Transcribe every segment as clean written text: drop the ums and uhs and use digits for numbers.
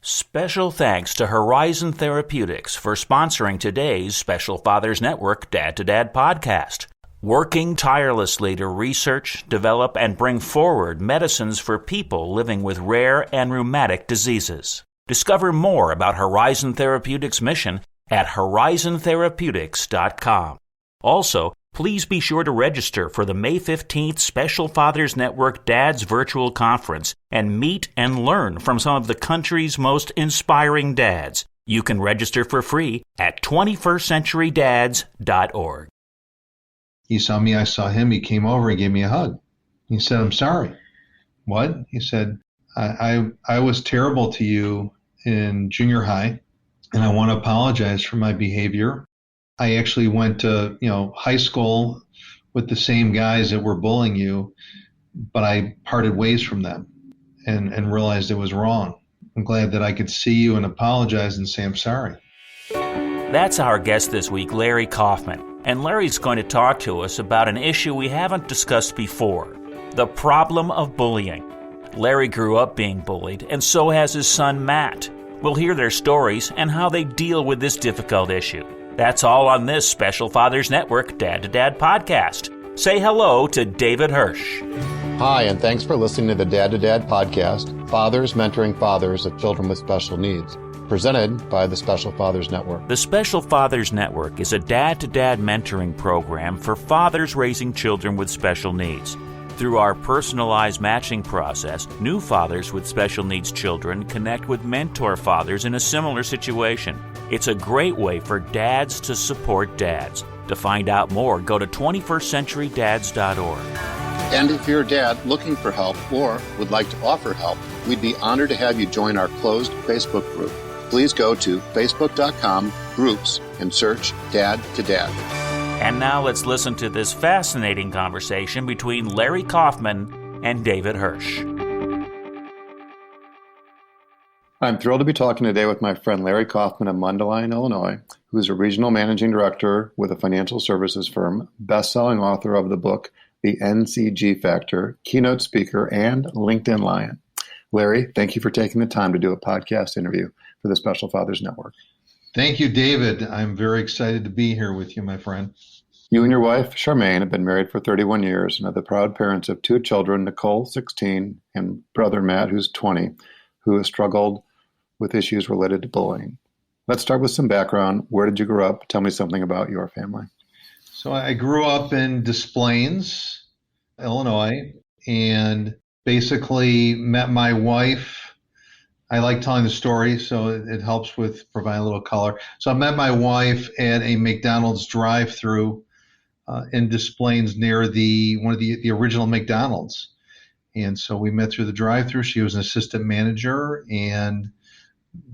Special thanks to Horizon Therapeutics for sponsoring today's Special Fathers Network Dad to Dad podcast. Working tirelessly to research, develop, and bring forward medicines for people living with rare and rheumatic diseases. Discover more about Horizon Therapeutics' mission at horizontherapeutics.com. Also, please be sure to register for the May 15th Special Fathers Network Dads Virtual Conference and meet and learn from some of the country's most inspiring dads. You can register for free at 21stcenturydads.org. He saw me, I saw him, he came over and gave me a hug. He said, "I'm sorry." "What?" He said, I was terrible to you in junior high, and I want to apologize for my behavior. I actually went to, high school with the same guys that were bullying you, but I parted ways from them and realized it was wrong. I'm glad that I could see you and apologize and say I'm sorry. That's our guest this week, Larry Kaufman. And Larry's going to talk to us about an issue we haven't discussed before, the problem of bullying. Larry grew up being bullied, and so has his son, Matt. We'll hear their stories and how they deal with this difficult issue. That's all on this Special Fathers Network Dad to Dad podcast. Say hello to David Hirsch. Hi, and thanks for listening to the Dad to Dad podcast, Fathers Mentoring Fathers of Children with Special Needs, presented by the Special Fathers Network. The Special Fathers Network is a dad-to-dad mentoring program for fathers raising children with special needs. Through our personalized matching process, new fathers with special needs children connect with mentor fathers in a similar situation. It's a great way for dads to support dads. To find out more, go to 21stcenturydads.org. And if you're a dad looking for help or would like to offer help, we'd be honored to have you join our closed Facebook group. Please go to facebook.com/groups and search Dad to Dad. And now let's listen to this fascinating conversation between Larry Kaufman and David Hirsch. I'm thrilled to be talking today with my friend Larry Kaufman of Mundelein, Illinois, who is a regional managing director with a financial services firm, best-selling author of the book, The NCG Factor, keynote speaker, and LinkedIn Lion. Larry, thank you for taking the time to do a podcast interview for the Special Fathers Network. Thank you, David. I'm very excited to be here with you, my friend. You and your wife, Charmaine, have been married for 31 years and are the proud parents of two children, Nicole, 16, and brother Matt, who's 20, who has struggled with issues related to bullying. Let's start with some background. Where did you grow up? Tell me something about your family. So I grew up in Des Plaines, Illinois, and basically met my wife. I like telling the story, so it helps with providing a little color. So I met my wife at a McDonald's drive-thru in Des Plaines near one of the original McDonald's. And so we met through the drive-thru. She was an assistant manager, and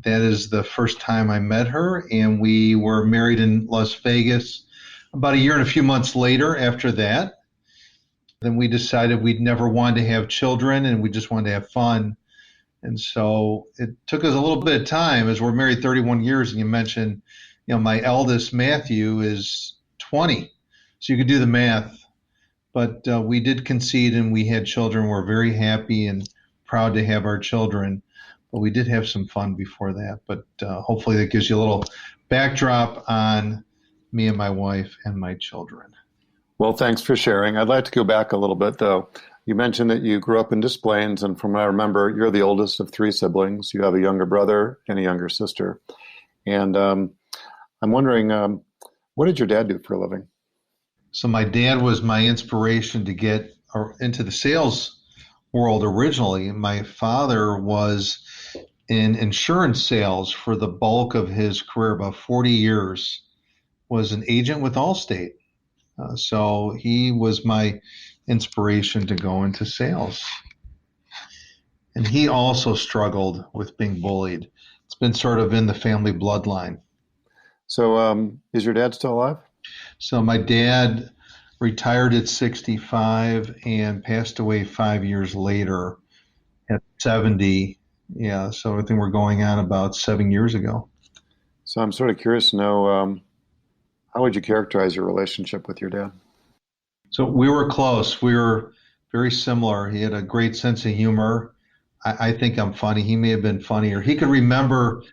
that is the first time I met her. And we were married in Las Vegas about a year and a few months later after that. Then we decided we'd never wanted to have children, and we just wanted to have fun. And so it took us a little bit of time, as we're married 31 years, and you mentioned, my eldest, Matthew, is 20. So you could do the math. But we did concede, and we had children. We're very happy and proud to have our children. But we did have some fun before that. But hopefully that gives you a little backdrop on me and my wife and my children. Well, thanks for sharing. I'd like to go back a little bit, though. You mentioned that you grew up in Des Plaines, and from what I remember, you're the oldest of three siblings. You have a younger brother and a younger sister. And I'm wondering, what did your dad do for a living? So my dad was my inspiration to get into the sales world originally. My father was in insurance sales for the bulk of his career, about 40 years, was an agent with Allstate. So he was my inspiration to go into sales. And he also struggled with being bullied. It's been sort of in the family bloodline. So is your dad still alive? So my dad retired at 65 and passed away 5 years later at 70. Yeah, so I think we're going on about 7 years ago. So I'm sort of curious to know, how would you characterize your relationship with your dad? So we were close. We were very similar. He had a great sense of humor. I think I'm funny. He may have been funnier. He could remember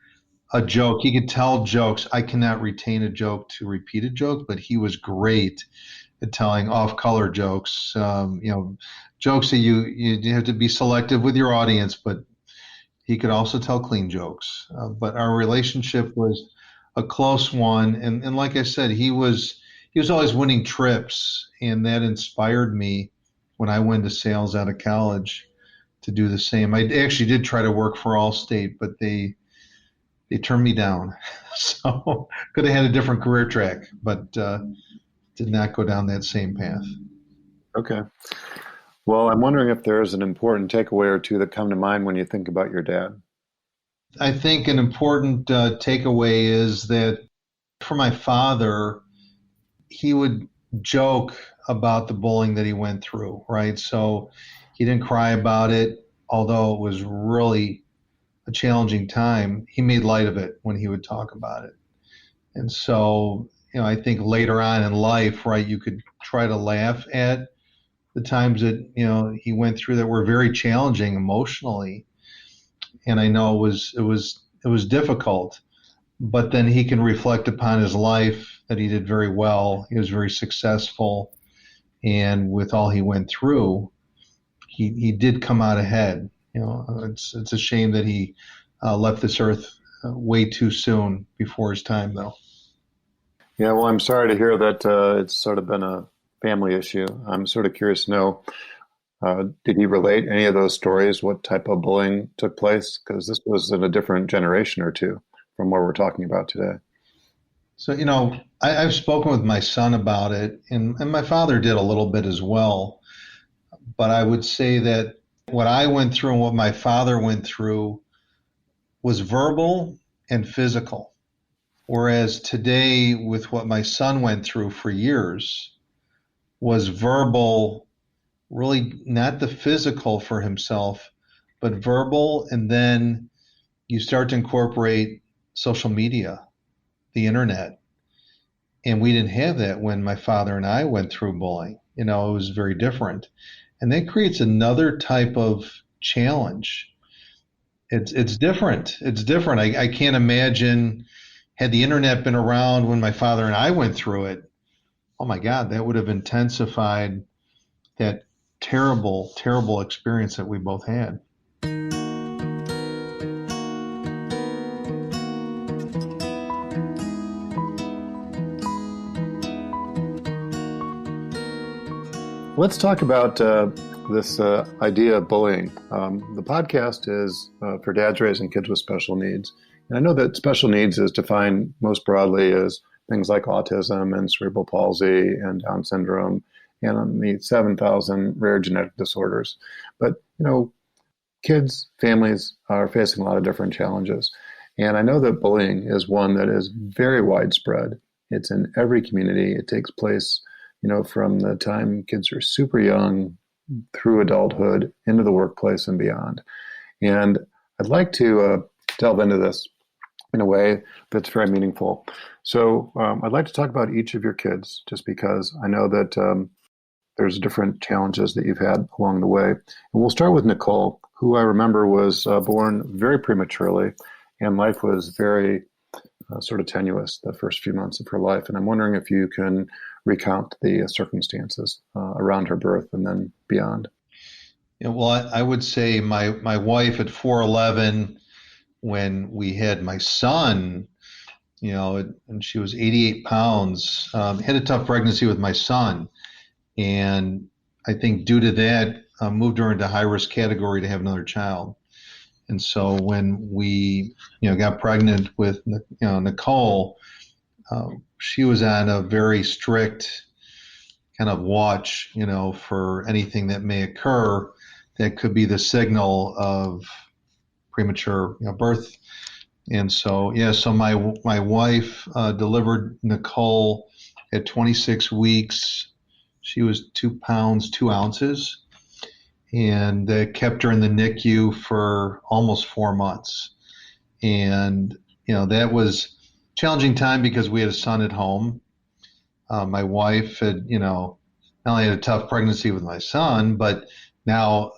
a joke. He could tell jokes. I cannot retain a joke to repeat a joke, but he was great at telling off-color jokes. Jokes that you have to be selective with your audience, but he could also tell clean jokes. But our relationship was a close one, and like I said, he was always winning trips, and that inspired me when I went to sales out of college to do the same. I actually did try to work for Allstate, but they turned me down. So could have had a different career track, but did not go down that same path. Okay. Well, I'm wondering if there's an important takeaway or two that come to mind when you think about your dad. I think an important takeaway is that for my father, he would joke about the bullying that he went through, right? So he didn't cry about it, although it was really a challenging time. He made light of it when he would talk about it. And so, I think later on in life, right, you could try to laugh at the times that, he went through that were very challenging emotionally. And I know it was difficult, but then he can reflect upon his life that he did very well. He was very successful. And with all he went through, he did come out ahead. It's a shame that he left this earth way too soon before his time, though. Yeah, well, I'm sorry to hear that it's sort of been a family issue. I'm sort of curious to know, did he relate any of those stories? What type of bullying took place? Because this was in a different generation or two from what we're talking about today. So, I've spoken with my son about it, and my father did a little bit as well. But I would say that what I went through and what my father went through was verbal and physical. Whereas today, with what my son went through for years, was verbal, really not the physical for himself, but verbal. And then you start to incorporate social media, the internet. And we didn't have that when my father and I went through bullying. It was very different. And that creates another type of challenge. It's different. It's different. I can't imagine, had the internet been around when my father and I went through it, oh my God, that would have intensified that terrible, terrible experience that we both had. Let's talk about this idea of bullying. The podcast is for dads raising kids with special needs. And I know that special needs is defined most broadly as things like autism and cerebral palsy and Down syndrome and the 7,000 rare genetic disorders. But, kids, families are facing a lot of different challenges. And I know that bullying is one that is very widespread. It's in every community. It takes place from the time kids are super young through adulthood into the workplace and beyond. And I'd like to delve into this in a way that's very meaningful. So I'd like to talk about each of your kids, just because I know that there's different challenges that you've had along the way. And we'll start with Nicole, who I remember was born very prematurely, and life was very sort of tenuous the first few months of her life. And I'm wondering if you can recount the circumstances around her birth and then beyond. Well, I would say my wife at 4'11", when we had my son, and she was 88 pounds, had a tough pregnancy with my son. And I think due to that, moved her into high risk category to have another child. And so when we, got pregnant with, Nicole, she was on a very strict kind of watch, for anything that may occur that could be the signal of premature, birth. And so, so my wife delivered Nicole at 26 weeks. She was 2 pounds, 2 ounces. And kept her in the NICU for almost 4 months. And, that was a challenging time because we had a son at home. My wife had, not only had a tough pregnancy with my son, but Now,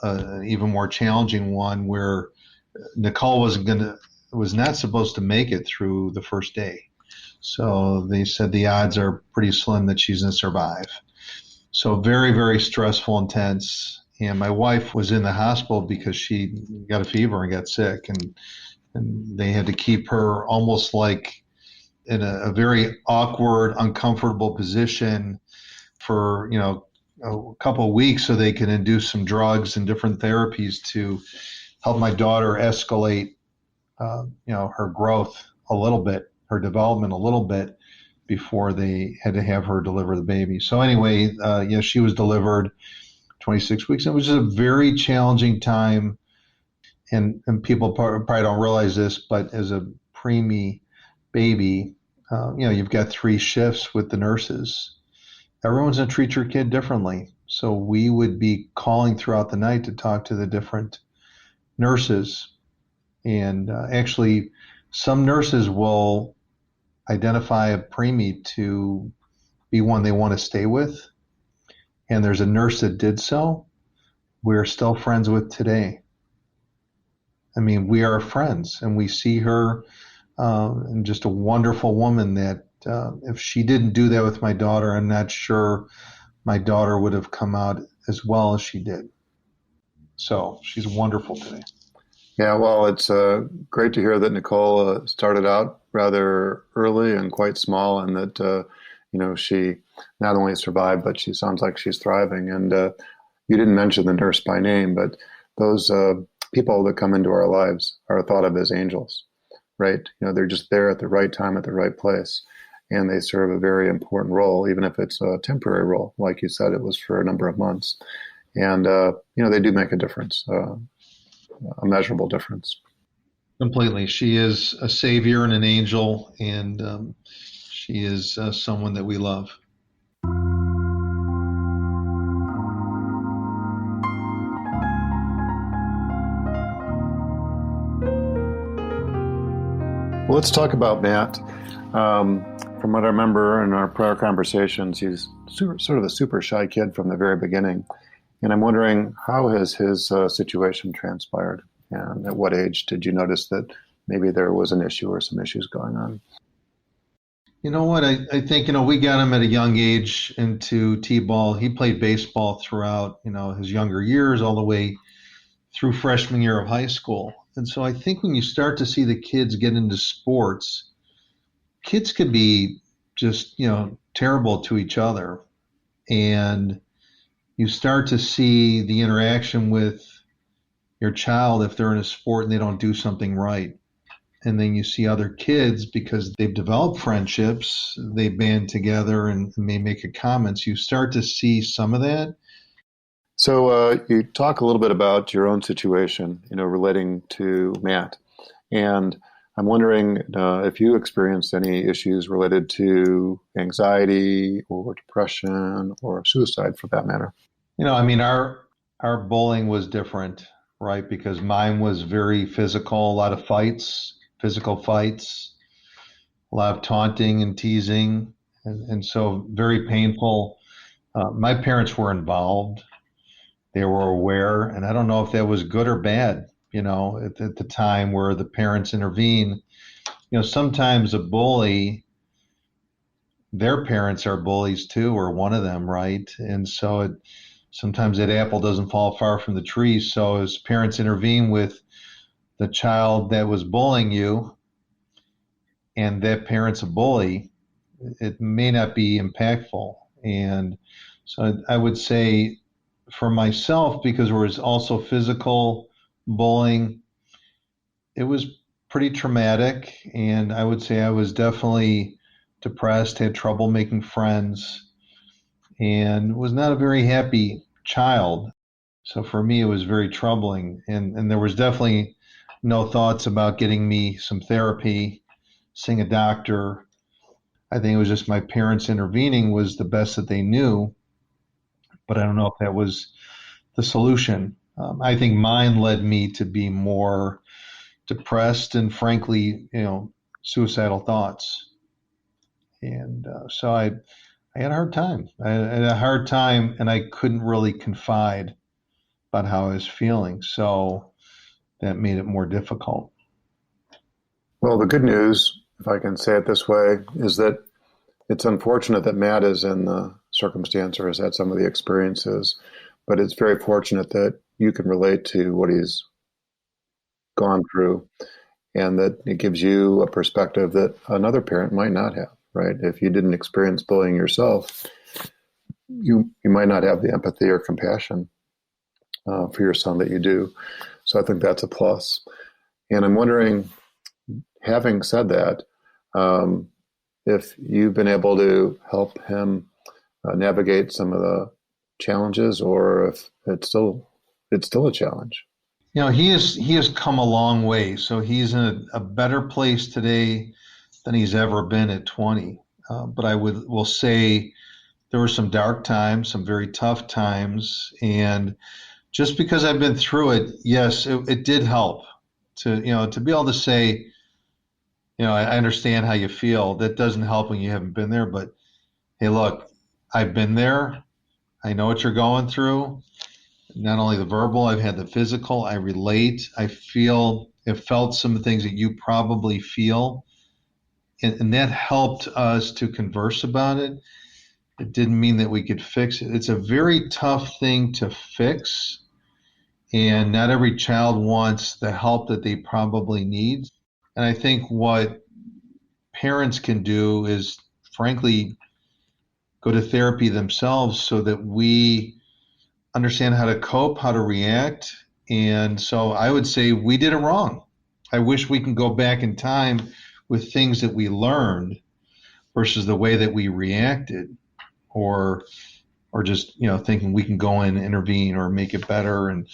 even more challenging one where Nicole was not supposed to make it through the first day. So they said the odds are pretty slim that she's going to survive. So very, very stressful, intense. And my wife was in the hospital because she got a fever and got sick, and they had to keep her almost like in a very awkward, uncomfortable position for a couple of weeks so they can induce some drugs and different therapies to help my daughter escalate her growth a little bit, her development a little bit before they had to have her deliver the baby. So anyway, she was delivered 26 weeks. It was just a very challenging time, and people probably don't realize this, but as a preemie baby, you've got 3 shifts with the nurses. Everyone's going to treat your kid differently. So we would be calling throughout the night to talk to the different nurses. And actually, some nurses will identify a preemie to be one they want to stay with. And there's a nurse that did so. We're still friends with today. I mean, we are friends, and we see her and just a wonderful woman that if she didn't do that with my daughter, I'm not sure my daughter would have come out as well as she did. So she's wonderful today. Yeah, well, it's great to hear that Nicole started out rather early and quite small, and that she not only survived, but she sounds like she's thriving. And you didn't mention the nurse by name, but those people that come into our lives are thought of as angels, right? They're just there at the right time at the right place, and they serve a very important role, even if it's a temporary role. Like you said, it was for a number of months, and they do make a difference. A measurable difference. Completely. She is a savior and an angel, and she is someone that we love. Well, let's talk about Matt. From what I remember in our prior conversations, he's sort of a super shy kid from the very beginning. And I'm wondering, how has his situation transpired? And at what age did you notice that maybe there was an issue or some issues going on? You know what? I think, we got him at a young age into T-ball. He played baseball throughout, his younger years, all the way through freshman year of high school. And so I think when you start to see the kids get into sports, kids can be just, terrible to each other. And you start to see the interaction with your child if they're in a sport and they don't do something right. And then you see other kids, because they've developed friendships, they band together and may make a comment. You start to see some of that. So you talk a little bit about your own situation, relating to Matt. And I'm wondering if you experienced any issues related to anxiety or depression or suicide, for that matter. Our bullying was different, right? Because mine was very physical, a lot of physical fights, a lot of taunting and teasing, and so very painful. My parents were involved. They were aware, and I don't know if that was good or bad, at the time where the parents intervene. Sometimes a bully, their parents are bullies too, or one of them, right? And so sometimes that apple doesn't fall far from the tree. So as parents intervene with the child that was bullying you, and that parent's a bully, it may not be impactful. And so I would say for myself, because there was also physical bullying, it was pretty traumatic. And I would say I was definitely depressed, had trouble making friends, and was not a very happy child. So for me, it was very troubling. And there was definitely no thoughts about getting me some therapy, seeing a doctor. I think it was just my parents intervening was the best that they knew. But I don't know if that was the solution. I think mine led me to be more depressed and, frankly, suicidal thoughts. And so I had a hard time. I had a hard time, and I couldn't really confide about how I was feeling. So that made it more difficult. Well, the good news, if I can say it this way, is that it's unfortunate that Matt is in the circumstance or has had some of the experiences, but it's very fortunate that you can relate to what he's gone through and that it gives you a perspective that another parent might not have, right? If you didn't experience bullying yourself, you might not have the empathy or compassion for your son that you do. So I think that's a plus. And I'm wondering, having said that, if you've been able to help him navigate some of the challenges, or if it's still a challenge. He has come a long way. So he's in a better place today than he's ever been at 20. But will say there were some dark times, some very tough times, and just because I've been through it, yes, it did help to be able to say, I understand how you feel. That doesn't help when you haven't been there, but hey, look, I've been there. I know what you're going through. Not only the verbal, I've had the physical. I relate. Have felt some of the things that you probably feel. And that helped us to converse about it. It didn't mean that we could fix it. It's a very tough thing to fix. And not every child wants the help that they probably need. And I think what parents can do is, frankly, go to therapy themselves so that we understand how to cope, how to react. And so I would say we did it wrong. I wish we can go back in time with things that we learned versus the way that we reacted, or just thinking we can go in and intervene or make it better. And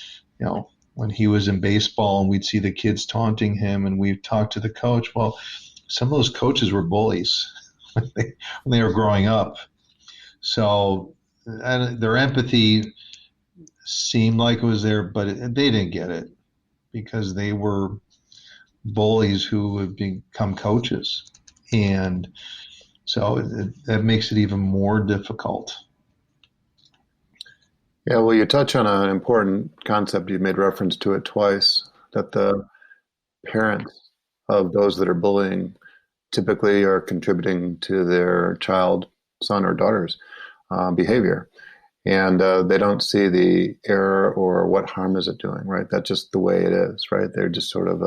when he was in baseball and we'd see the kids taunting him and we'd talk to the coach, well, some of those coaches were bullies when they were growing up. So their empathy seemed like it was there, but they didn't get it because they were bullies who have become coaches. And so that makes it even more difficult. Yeah, well, you touch on an important concept. You made reference to it twice, that the parents of those that are bullying typically are contributing to their child, son or daughter's behavior. And they don't see the error or what harm is it doing, right? That's just the way it is, right? They're just sort of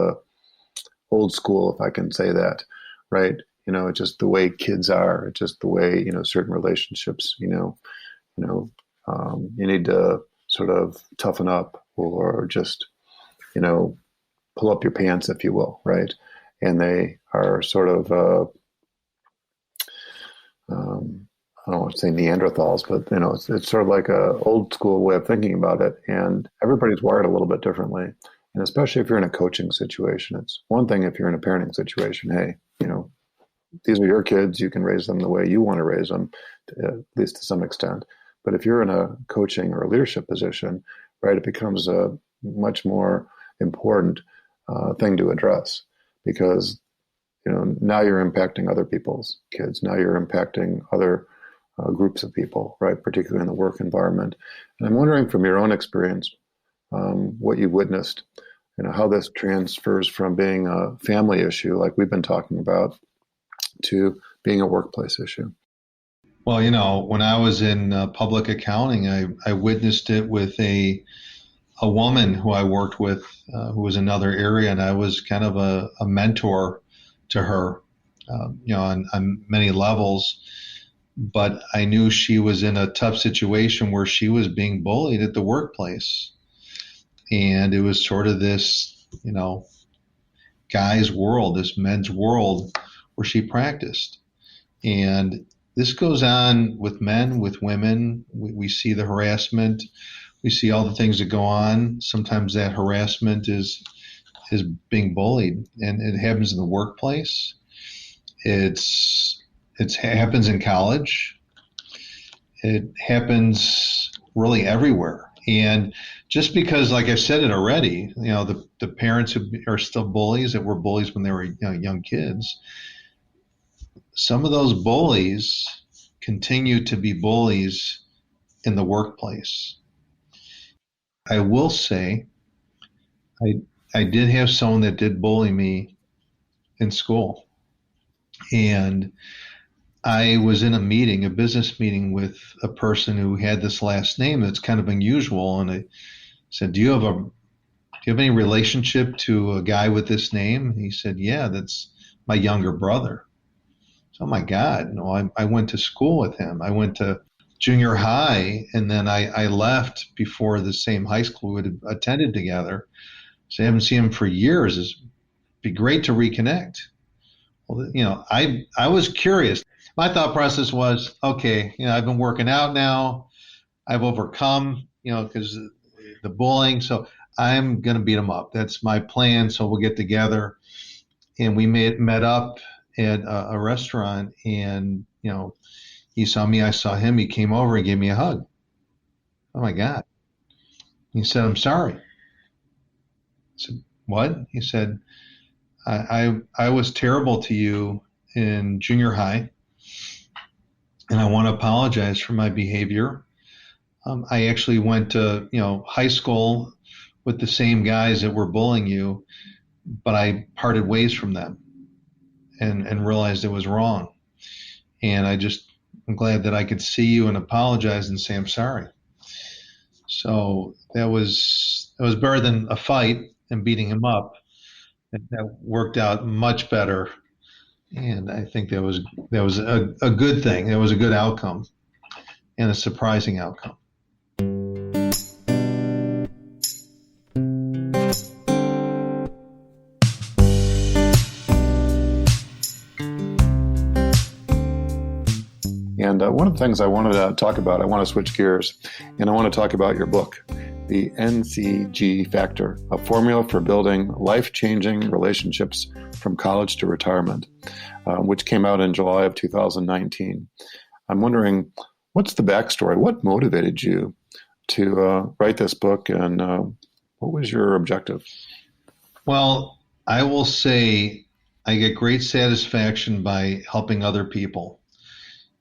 old school, if I can say that, right? It's just the way kids are. It's just the way, certain relationships, you need to sort of toughen up or just, pull up your pants, if you will, right? And they are sort of, I don't want to say Neanderthals, but it's sort of like a old school way of thinking about it. And everybody's wired a little bit differently. And especially if you're in a coaching situation, it's one thing if you're in a parenting situation. Hey, these are your kids. You can raise them the way you want to raise them, at least to some extent. But if you're in a coaching or a leadership position, right, it becomes a much more important thing to address because, now you're impacting other people's kids. Now you're impacting other groups of people, right, particularly in the work environment. And I'm wondering from your own experience, what you witnessed, how this transfers from being a family issue, like we've been talking about, to being a workplace issue. Well, when I was in public accounting, I witnessed it with a woman who I worked with, who was another area, and I was kind of a mentor to her, on many levels. But I knew she was in a tough situation where she was being bullied at the workplace. And it was sort of this, guy's world, this men's world where she practiced. And this goes on with men, with women. We see the harassment. We see all the things that go on. Sometimes that harassment is being bullied, and it happens in the workplace. It happens in college. It happens really everywhere. And just because, like I've said it already, the parents who are still bullies that were bullies when they were young kids, some of those bullies continue to be bullies in the workplace. I will say I I did have someone that did bully me in school. And I was in a meeting, a business meeting with a person who had this last name that's kind of unusual. And I said, do you have any relationship to a guy with this name? He said, yeah, that's my younger brother. So, oh my God, no, I went to school with him. I went to junior high, and then I left before the same high school we had attended together. So I haven't seen him for years. It'd be great to reconnect. Well, I was curious. My thought process was, okay, I've been working out now. I've overcome, because the bullying. So I'm going to beat him up. That's my plan. So we'll get together. And we met up at a restaurant, and, he saw me, I saw him. He came over and gave me a hug. Oh my God. He said, I'm sorry. I said, what? He said, I was terrible to you in junior high, and I want to apologize for my behavior. I actually went to high school with the same guys that were bullying you, but I parted ways from them and realized it was wrong. And I'm glad that I could see you and apologize and say I'm sorry. So that was better than a fight and beating him up. That worked out much better, and I think that was a good thing. That was a good outcome and a surprising outcome. And one of the things I wanted to talk about, I want to switch gears, and I want to talk about your book, The NCG Factor, a formula for building life-changing relationships from college to retirement, which came out in July of 2019. I'm wondering, what's the backstory? What motivated you to write this book, and what was your objective? Well, I will say I get great satisfaction by helping other people.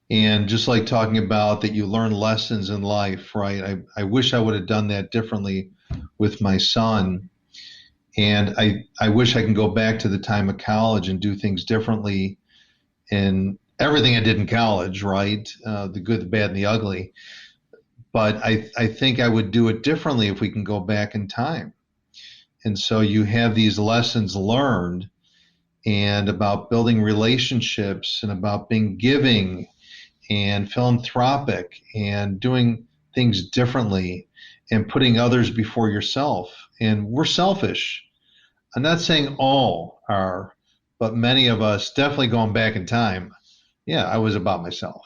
And just like talking about that you learn lessons in life, right? I wish I would have done that differently with my son. And I wish I can go back to the time of college and do things differently in everything I did in college, right? The good, the bad, and the ugly. But I think I would do it differently if we can go back in time. And so you have these lessons learned and about building relationships and about being giving and philanthropic and doing things differently and putting others before yourself. And we're selfish. I'm not saying all are, but many of us, definitely going back in time, yeah, I was about myself.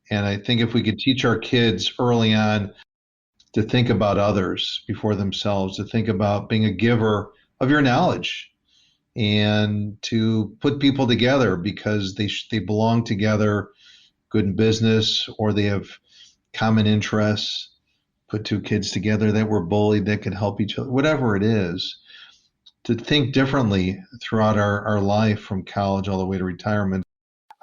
And I think if we could teach our kids early on to think about others before themselves, to think about being a giver of your knowledge and to put people together because they belong together, good in business, or they have common interests, put two kids together that were bullied that could help each other, whatever it is, to think differently throughout our life from college all the way to retirement.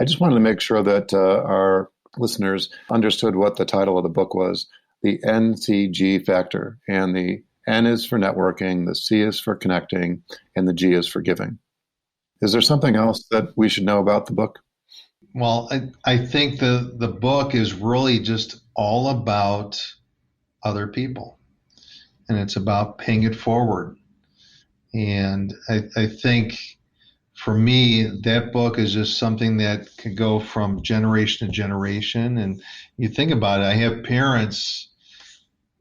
I just wanted to make sure that our listeners understood what the title of the book was, The NCG Factor. And the N is for networking, the C is for connecting, and the G is for giving. Is there something else that we should know about the book? Well, I think the book is really just all about other people, and it's about paying it forward. And I think for me, that book is just something that could go from generation to generation. And you think about it, I have parents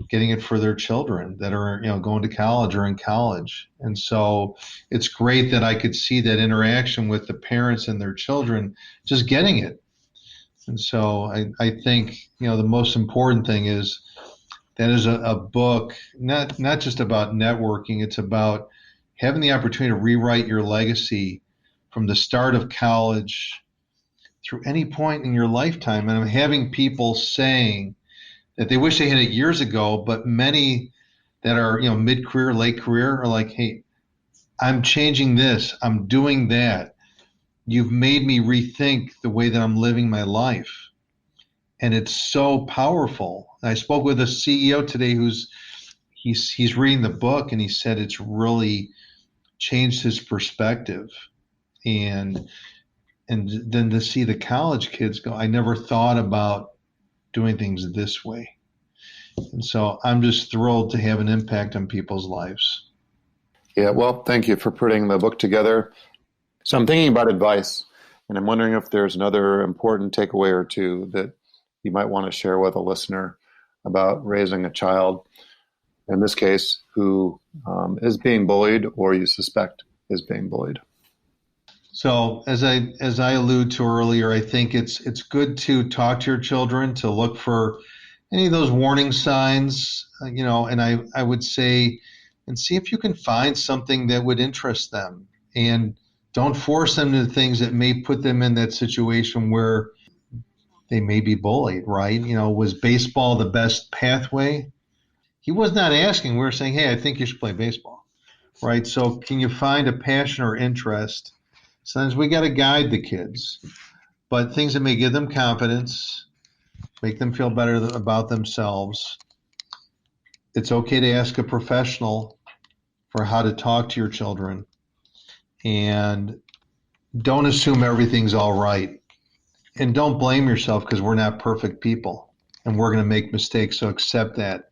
getting it for their children that are, going to college or in college. And so it's great that I could see that interaction with the parents and their children just getting it. And so I think, the most important thing is that is a book, not just about networking. It's about having the opportunity to rewrite your legacy from the start of college through any point in your lifetime. And I'm having people saying that they wish they had it years ago, but many that are, mid-career, late career are like, hey, I'm changing this, I'm doing that. You've made me rethink the way that I'm living my life. And it's so powerful. I spoke with a CEO today who's he's reading the book, and he said it's really changed his perspective. And then to see the college kids go, I never thought about doing things this way. And so I'm just thrilled to have an impact on people's lives. Yeah, well, thank you for putting the book together. So I'm thinking about advice, and I'm wondering if there's another important takeaway or two that you might want to share with a listener about raising a child, in this case, who is being bullied or you suspect is being bullied. So as I alluded to earlier, I think it's good to talk to your children, to look for any of those warning signs, and I would say, and see if you can find something that would interest them, and don't force them to things that may put them in that situation where they may be bullied, right? Was baseball the best pathway? He was not asking. We were saying, hey, I think you should play baseball, right? So can you find a passion or interest? Sometimes we got to guide the kids, but things that may give them confidence, make them feel better about themselves. It's okay to ask a professional for how to talk to your children, and don't assume everything's all right. And don't blame yourself, because we're not perfect people and we're going to make mistakes. So accept that.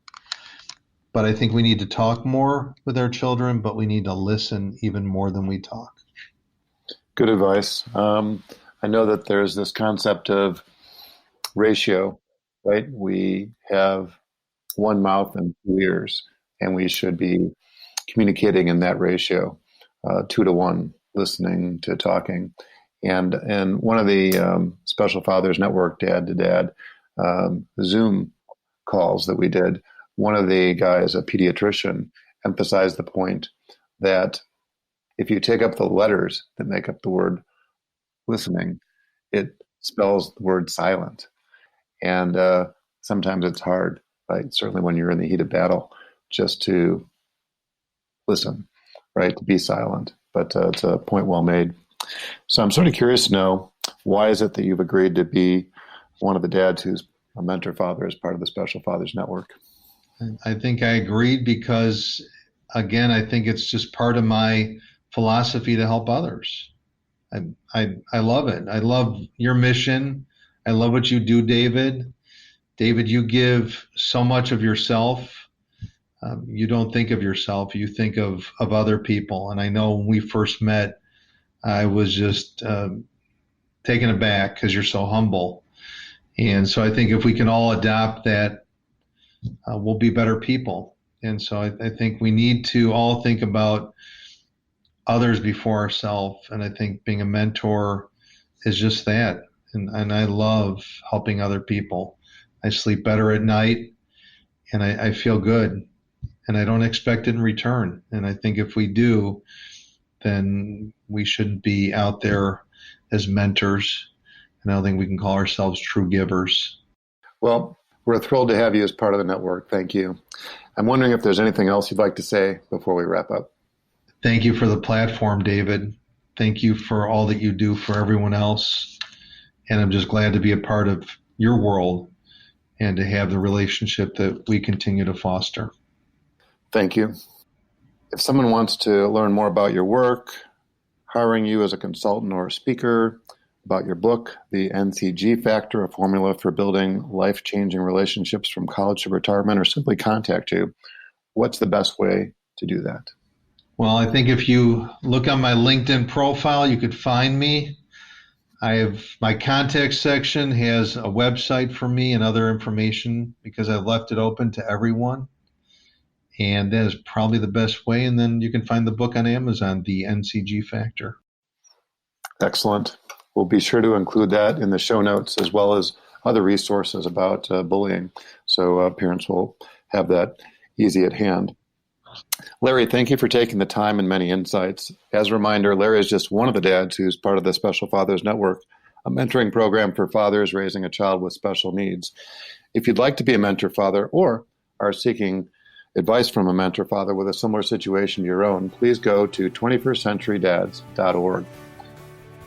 But I think we need to talk more with our children, but we need to listen even more than we talk. Good advice. I know that there's this concept of ratio, right? We have one mouth and two ears, and we should be communicating in that ratio, 2-to-1, listening to talking. And one of the Special Fathers Network Dad to Dad Zoom calls that we did, one of the guys, a pediatrician, emphasized the point that if you take up the letters that make up the word listening, it spells the word silent. And sometimes it's hard, right? Certainly when you're in the heat of battle, just to listen, right? To be silent. But it's a point well made. So I'm sort of curious to know, why is it that you've agreed to be one of the dads who's a mentor father as part of the Special Fathers Network? I think I agreed because, again, I think it's just part of my philosophy to help others. I love it. I love your mission. I love what you do, David. David, you give so much of yourself. You don't think of yourself. You think of other people. And I know when we first met, I was just taken aback because you're so humble. And so I think if we can all adopt that, we'll be better people. And so I think we need to all think about others before ourselves. And I think being a mentor is just that. And I love helping other people. I sleep better at night, and I feel good, and I don't expect it in return. And I think if we do, then we shouldn't be out there as mentors. And I don't think we can call ourselves true givers. Well, we're thrilled to have you as part of the network. Thank you. I'm wondering if there's anything else you'd like to say before we wrap up. Thank you for the platform, David. Thank you for all that you do for everyone else. And I'm just glad to be a part of your world and to have the relationship that we continue to foster. Thank you. If someone wants to learn more about your work, hiring you as a consultant or a speaker, about your book, The NCG Factor, a formula for building life-changing relationships from college to retirement, or simply contact you, what's the best way to do that? Well, I think if you look on my LinkedIn profile, you could find me. I have my contact section has a website for me and other information because I've left it open to everyone. And that is probably the best way. And then you can find the book on Amazon, The NCG Factor. Excellent. We'll be sure to include that in the show notes, as well as other resources about bullying. So parents will have that easy at hand. Larry, thank you for taking the time and many insights. As a reminder, Larry is just one of the dads who's part of the Special Fathers Network, a mentoring program for fathers raising a child with special needs. If you'd like to be a mentor father or are seeking advice from a mentor father with a similar situation to your own, please go to 21stcenturydads.org.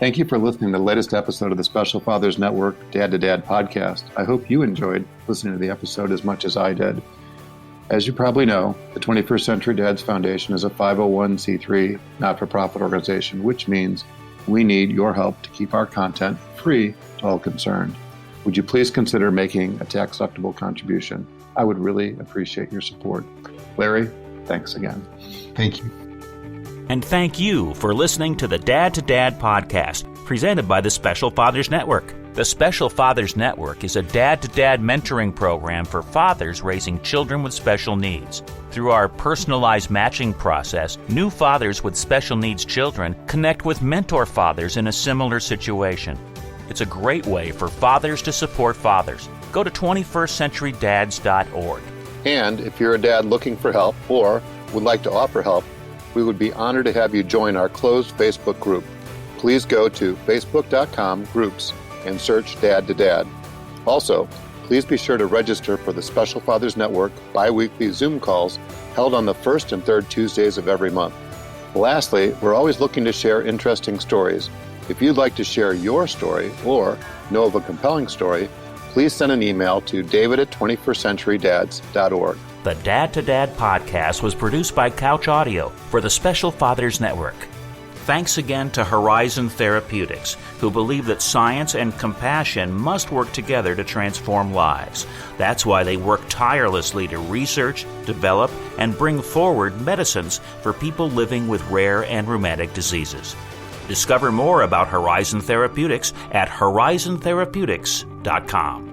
Thank you for listening to the latest episode of the Special Fathers Network Dad to Dad podcast. I hope you enjoyed listening to the episode as much as I did. As you probably know, the 21st Century Dads Foundation is a 501c3 not-for-profit organization, which means we need your help to keep our content free to all concerned. Would you please consider making a tax-deductible contribution? I would really appreciate your support. Larry, thanks again. Thank you. And thank you for listening to the Dad to Dad podcast, presented by the Special Fathers Network. The Special Fathers Network is a dad-to-dad mentoring program for fathers raising children with special needs. Through our personalized matching process, new fathers with special needs children connect with mentor fathers in a similar situation. It's a great way for fathers to support fathers. Go to 21stcenturydads.org. And if you're a dad looking for help or would like to offer help, we would be honored to have you join our closed Facebook group. Please go to facebook.com/groups and search Dad to Dad. Also, please be sure to register for the Special Fathers Network bi-weekly Zoom calls held on the first and third Tuesdays of every month. Lastly, we're always looking to share interesting stories. If you'd like to share your story or know of a compelling story, please send an email to david@21stcenturydads.org. The Dad to Dad podcast was produced by Couch Audio for the Special Fathers Network. Thanks again to Horizon Therapeutics, who believe that science and compassion must work together to transform lives. That's why they work tirelessly to research, develop, and bring forward medicines for people living with rare and rheumatic diseases. Discover more about Horizon Therapeutics at horizontherapeutics.com.